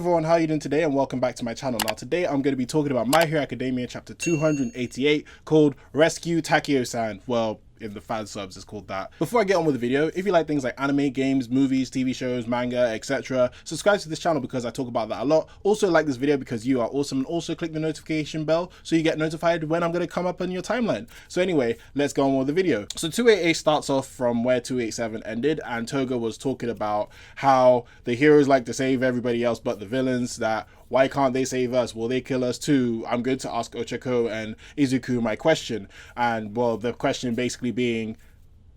everyone, how are you doing today, and welcome back to my channel. Now today I'm going to be talking about My Hero Academia chapter 288 called Rescue Takeo-san. Well, in the fan subs it's called that. Before I get on with the video, if you like things like anime, games, movies, TV shows, manga, etc., subscribe to this channel because I talk about that a lot. Also like this video because you are awesome, and also click the notification bell so you get notified when I'm going to come up on your timeline. So anyway, let's go on with the video. So 288 starts off from where 287 ended, and Toga was talking about how the heroes like to save everybody else but the villains, that why can't they save us? Will they kill us too? I'm going to ask Ochako and Izuku my question. And well, the question basically being,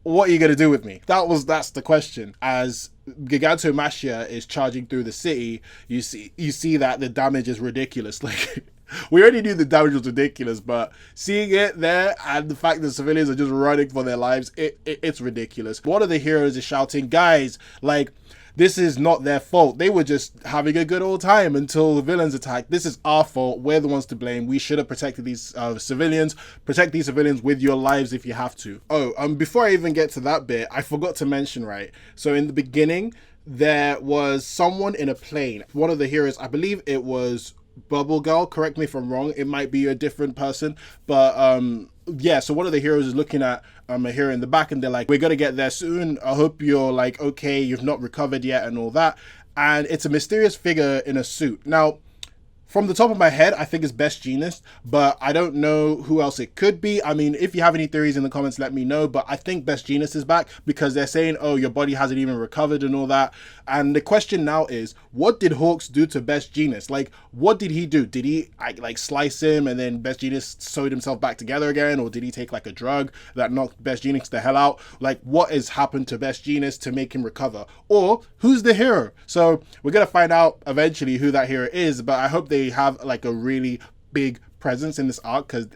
what are you going to do with me? That's the question. As Gigantomachia is charging through the city, you see that the damage is ridiculous. Like, we already knew the damage was ridiculous, but seeing it there and the fact that civilians are just running for their lives, it's ridiculous. One of the heroes is shouting, guys, like, this is not their fault. They were just having a good old time until the villains attacked. This is our fault. We're the ones to blame. We should have protected these civilians. Protect these civilians with your lives if you have to. Oh, before I even get to that bit, I forgot to mention, right? So in the beginning, there was someone in a plane. One of the heroes, I believe it was Bubble Girl, correct me if I'm wrong, it might be a different person, but yeah, so one of the heroes is looking at a hero in the back, and they're like, we're gonna get there soon, I hope you're like okay, you've not recovered yet and all that. And it's a mysterious figure in a suit. Now from the top of my head, I think it's Best Jeanist, but I don't know who else it could be. I mean, if you have any theories in the comments, let me know. But I think Best Jeanist is back because they're saying, oh, your body hasn't even recovered and all that. And the question now is, what did Hawks do to Best Jeanist? Like, what did he do? Did he like slice him and then Best Jeanist sewed himself back together again? Or did he take like a drug that knocked Best Jeanist the hell out? Like, what has happened to Best Jeanist to make him recover? Or who's the hero? So we're going to find out eventually who that hero is, but I hope they have like a really big presence in this arc because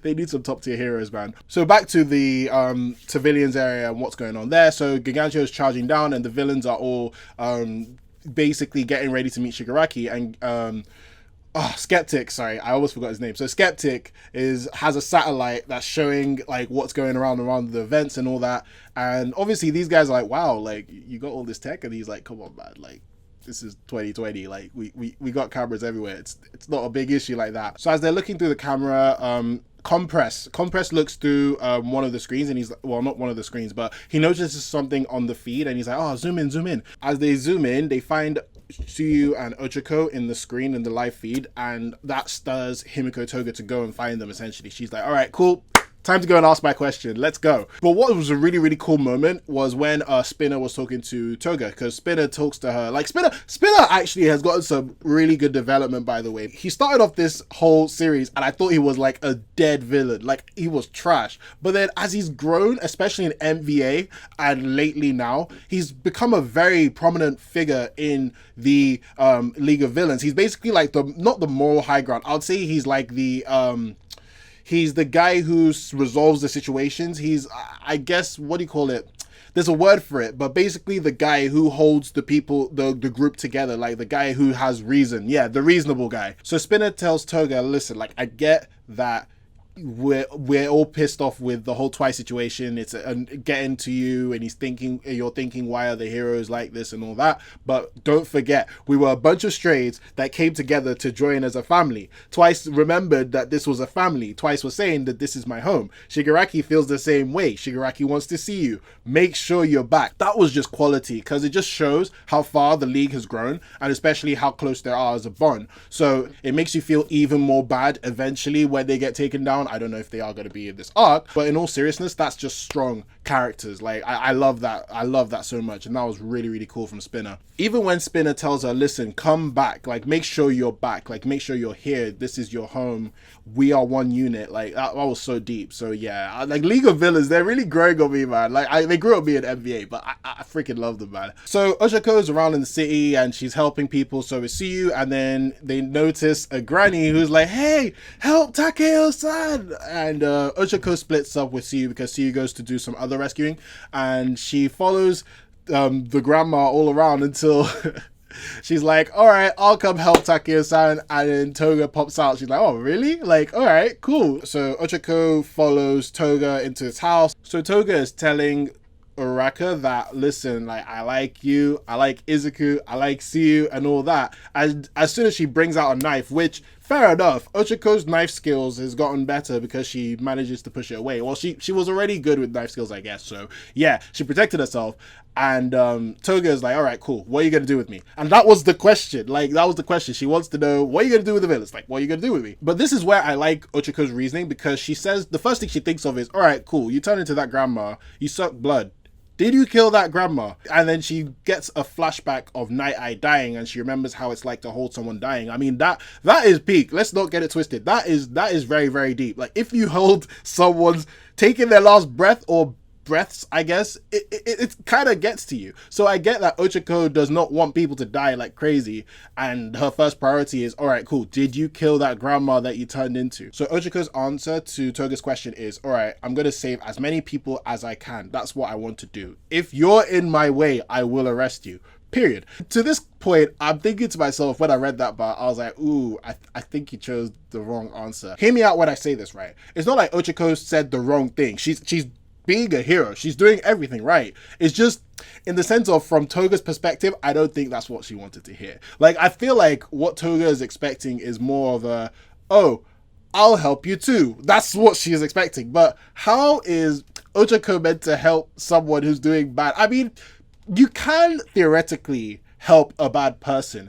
they need some top tier heroes, man. So back to the civilians area and what's going on there. So Giganto is charging down and the villains are all basically getting ready to meet Shigaraki, and Skeptic, sorry, I almost forgot his name. So Skeptic has a satellite that's showing like what's going around the events and all that. And obviously these guys are like, wow, like you got all this tech, and he's like, come on, man, like this is 2020, like we got cameras everywhere. It's not a big issue like that. So as they're looking through the camera, Compress looks through one of the screens, and he's like, well, not one of the screens, but he notices something on the feed, and he's like, oh, zoom in. As they zoom in, they find Tsuyu and Ochako in the screen in the live feed, and that stirs Himiko Toga to go and find them. Essentially, she's like, all right, cool, time to go and ask my question, let's go. But what was a really, really cool moment was when Spinner was talking to Toga, because Spinner talks to her. Like, Spinner actually has gotten some really good development, by the way. He started off this whole series and I thought he was like a dead villain, like he was trash. But then as he's grown, especially in MVA and lately now, he's become a very prominent figure in the League of Villains. He's basically like not the moral high ground. I would say he's like he's the guy who resolves the situations. He's, I guess, what do you call it? There's a word for it, but basically the guy who holds the people, the group together, like the guy who has reason. Yeah, the reasonable guy. So Spinner tells Toga, listen, like I get that we're all pissed off with the whole Twice situation. It's getting to you, and you're thinking, why are the heroes like this and all that? But don't forget, we were a bunch of strays that came together to join as a family. Twice remembered that this was a family. Twice was saying that this is my home. Shigaraki feels the same way. Shigaraki wants to see you. Make sure you're back. That was just quality, because it just shows how far the league has grown, and especially how close they are as a bond. So it makes you feel even more bad eventually when they get taken down. I don't know if they are going to be in this arc, but in all seriousness, that's just strong characters. Like I love that. I love that so much, and that was really, really cool from Spinner. Even when Spinner tells her, listen, come back, like make sure you're back, like make sure you're here, this is your home, we are one unit. Like that was so deep. So yeah, like League of Villains, they're really growing on me, man. Like they grew up me in NBA, but I freaking love them, man. So Ochako's around in the city and she's helping people, so we see you, and then they notice a granny who's like, hey, help Takeo-san. And Ochako splits up with Tsuyu because Tsuyu goes to do some other rescuing, and she follows the grandma all around until she's like, all right, I'll come help Takeo-san. And then Toga pops out. She's like, oh, really? Like, all right, cool. So Ochako follows Toga into his house. So Toga is telling uraraka that, listen, like, I like you, I like Izuku, I like Siyu and all that. And as soon as she brings out a knife, which, fair enough, Ochako's knife skills has gotten better because she manages to push it away. Well, she was already good with knife skills, I guess. So yeah, she protected herself. And Toga is like, all right, cool, what are you gonna do with me? And that was the question. Like, that was the question. She wants to know, what are you gonna do with the villains? Like, what are you gonna do with me? But this is where I like Ochako's reasoning, because she says the first thing she thinks of is, all right, cool, you turn into that grandma, you suck blood. Did you kill that grandma? And then she gets a flashback of Night Eye dying, and she remembers how it's like to hold someone dying. I mean, that is peak. Let's not get it twisted. That is very, very deep. Like, if you hold someone's taking their last breath, or breaths, I guess, it kind of gets to you. So I get that Ochako does not want people to die like crazy, and her first priority is, all right, cool, did you kill that grandma that you turned into? So Ochako's answer to Toga's question is, all right, I'm gonna save as many people as I can. That's what I want to do. If you're in my way, I will arrest you. Period. To this point, I'm thinking to myself, when I read that part, I was like, ooh, I think you chose the wrong answer. Hear me out when I say this, right? It's not like Ochako said the wrong thing. She's being a hero. She's doing everything right. It's just, in the sense of, from Toga's perspective, I don't think that's what she wanted to hear. Like, I feel like what Toga is expecting is more of a, oh, I'll help you too. That's what she is expecting. But how is Ochako meant to help someone who's doing bad? I mean, you can theoretically help a bad person.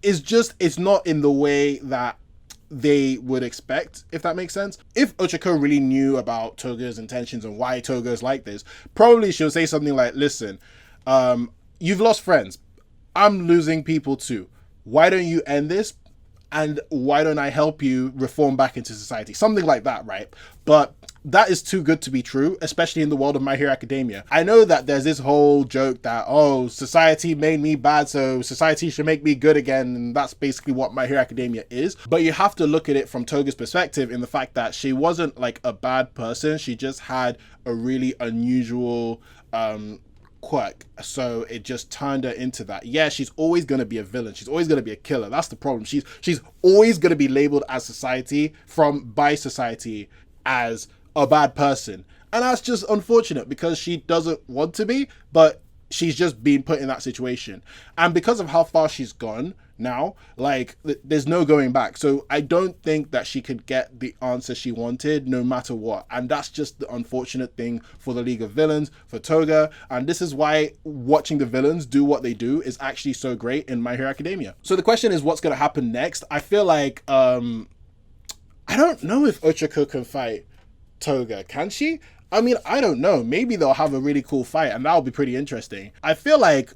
It's just, it's not in the way that they would expect, if that makes sense. If Ochako really knew about Toga's intentions and why Toga's like this, probably she'll say something like, listen, you've lost friends. I'm losing people too. Why don't you end this? And why don't I help you reform back into society? Something like that, right? But that is too good to be true, especially in the world of My Hero Academia. I know that there's this whole joke that, oh, society made me bad, so society should make me good again. And that's basically what My Hero Academia is. But you have to look at it from Toga's perspective, in the fact that she wasn't like a bad person. She just had a really unusual quirk, so it just turned her into that. Yeah, she's always going to be a villain, she's always going to be a killer. That's the problem. She's always going to be labeled as by society as a bad person, and that's just unfortunate, because she doesn't want to be, but she's just being put in that situation. And because of how far she's gone now, like, there's no going back. So I don't think that she could get the answer she wanted no matter what. And that's just the unfortunate thing for the League of Villains, for Toga. And this is why watching the villains do what they do is actually so great in My Hero Academia. So the question is, what's going to happen next? I feel like, I don't know if Ochako can fight Toga. Can she? I mean, I don't know. Maybe they'll have a really cool fight, and that'll be pretty interesting. I feel like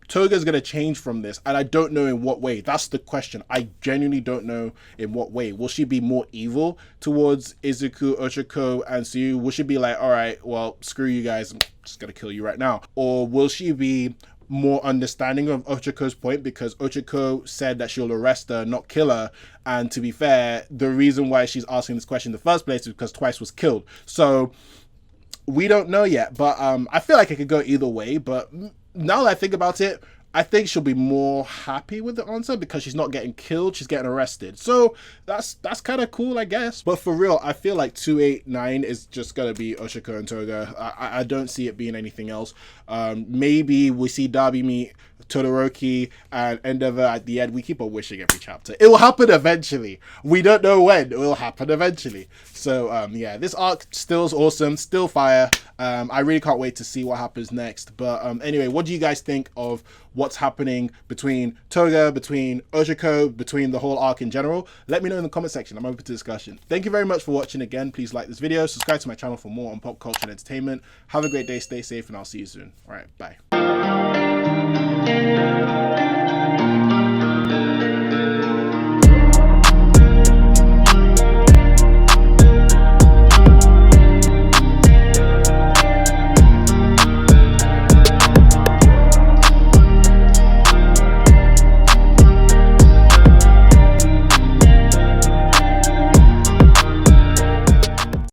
Toga's gonna change from this, and I don't know in what way. That's the question. I genuinely don't know in what way. Will she be more evil towards Izuku, Ochako, and Siyu? Will she be like, all right, well, screw you guys, I'm just gonna kill you right now? Or will she be more understanding of Ochako's point, because Ochako said that she'll arrest her, not kill her? And to be fair, the reason why she's asking this question in the first place is because Twice was killed. So we don't know yet, but I feel like it could go either way. But now that I think about it, I think she'll be more happy with the answer, because she's not getting killed, she's getting arrested. So that's kind of cool, I guess. But for real, I feel like 289 is just gonna be Ochako and Toga. I don't see it being anything else. Maybe we see Darby meet Todoroki and Endeavor at the end. We keep on wishing every chapter. It will happen eventually. We don't know when. It will happen eventually. So yeah, this arc still is awesome, still fire. I really can't wait to see what happens next. But anyway, what do you guys think of what's happening between Toga, between Ochako, between the whole arc in general? Let me know in the comment section. I'm open to discussion. Thank you very much for watching. Again, please like this video, subscribe to my channel for more on pop culture and entertainment. Have a great day, stay safe, and I'll see you soon. All right, bye.